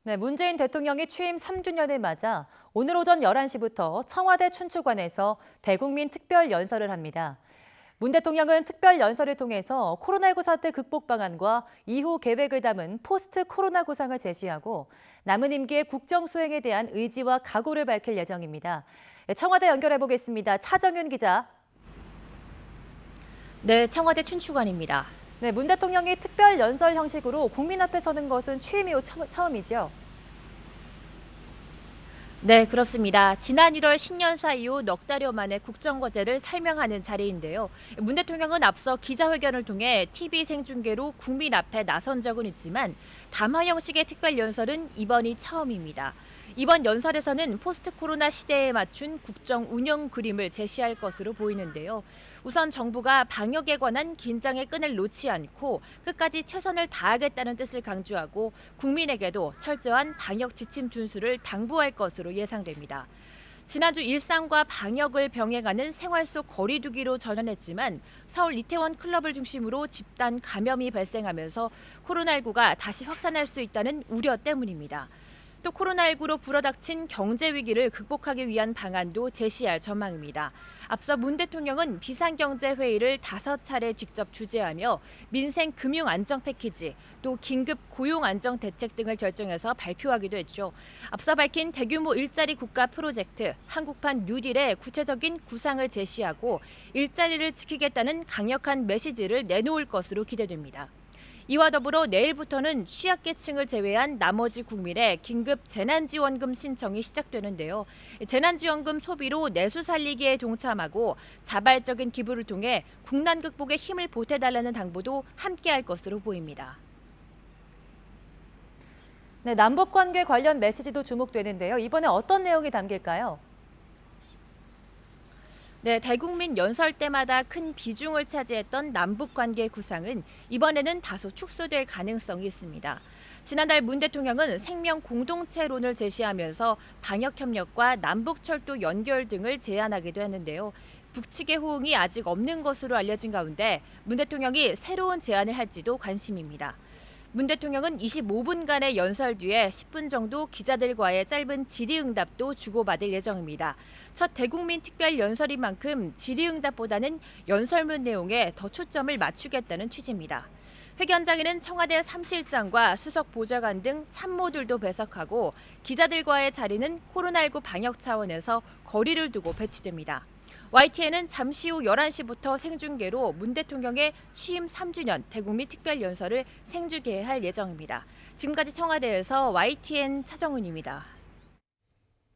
네, 문재인 대통령이 취임 3주년을 맞아 오늘 오전 11시부터 청와대 춘추관에서 대국민 특별 연설을 합니다. 문 대통령은 특별 연설을 통해서 코로나19 사태 극복 방안과 이후 계획을 담은 포스트 코로나 구상을 제시하고 남은 임기의 국정 수행에 대한 의지와 각오를 밝힐 예정입니다. 네, 청와대 연결해 보겠습니다. 차정윤 기자. 네, 청와대 춘추관입니다. 네, 문 대통령이 특별 연설 형식으로 국민 앞에 서는 것은 취임 이후 처음이죠. 네, 그렇습니다. 지난 1월 신년사 이후 넉 달여 만에 국정과제를 설명하는 자리인데요. 문 대통령은 앞서 기자회견을 통해 TV 생중계로 국민 앞에 나선 적은 있지만 담화 형식의 특별 연설은 이번이 처음입니다. 이번 연설에서는 포스트 코로나 시대에 맞춘 국정 운영 그림을 제시할 것으로 보이는데요. 우선 정부가 방역에 관한 긴장의 끈을 놓지 않고 끝까지 최선을 다하겠다는 뜻을 강조하고 국민에게도 철저한 방역 지침 준수를 당부할 것으로 예상됩니다. 지난주 일상과 방역을 병행하는 생활 속 거리 두기로 전환했지만 서울 이태원 클럽을 중심으로 집단 감염이 발생하면서 코로나19가 다시 확산할 수 있다는 우려 때문입니다. 또 코로나19로 불어닥친 경제 위기를 극복하기 위한 방안도 제시할 전망입니다. 앞서 문 대통령은 비상경제회의를 5차례 직접 주재하며 민생 금융 안정 패키지, 또 긴급 고용 안정 대책 등을 결정해서 발표하기도 했죠. 앞서 밝힌 대규모 일자리 국가 프로젝트, 한국판 뉴딜의 구체적인 구상을 제시하고 일자리를 지키겠다는 강력한 메시지를 내놓을 것으로 기대됩니다. 이와 더불어 내일부터는 취약계층을 제외한 나머지 국민의 긴급 재난지원금 신청이 시작되는데요. 재난지원금 소비로 내수 살리기에 동참하고 자발적인 기부를 통해 국난 극복에 힘을 보태달라는 당부도 함께할 것으로 보입니다. 네, 남북 관계 관련 메시지도 주목되는데요. 이번에 어떤 내용이 담길까요? 네, 대국민 연설 때마다 큰 비중을 차지했던 남북 관계 구상은 이번에는 다소 축소될 가능성이 있습니다. 지난달 문 대통령은 생명 공동체론을 제시하면서 방역 협력과 남북 철도 연결 등을 제안하기도 했는데요. 북측의 호응이 아직 없는 것으로 알려진 가운데 문 대통령이 새로운 제안을 할지도 관심입니다. 문 대통령은 25분간의 연설 뒤에 10분 정도 기자들과의 짧은 질의응답도 주고받을 예정입니다. 첫 대국민 특별 연설인 만큼 질의응답보다는 연설문 내용에 더 초점을 맞추겠다는 취지입니다. 회견장에는 청와대 3실장과 수석 보좌관 등 참모들도 배석하고 기자들과의 자리는 코로나19 방역 차원에서 거리를 두고 배치됩니다. YTN은 잠시 후 11시부터 생중계로 문 대통령의 취임 3주년 대국민 특별연설을 생중계할 예정입니다. 지금까지 청와대에서 YTN 차정은입니다.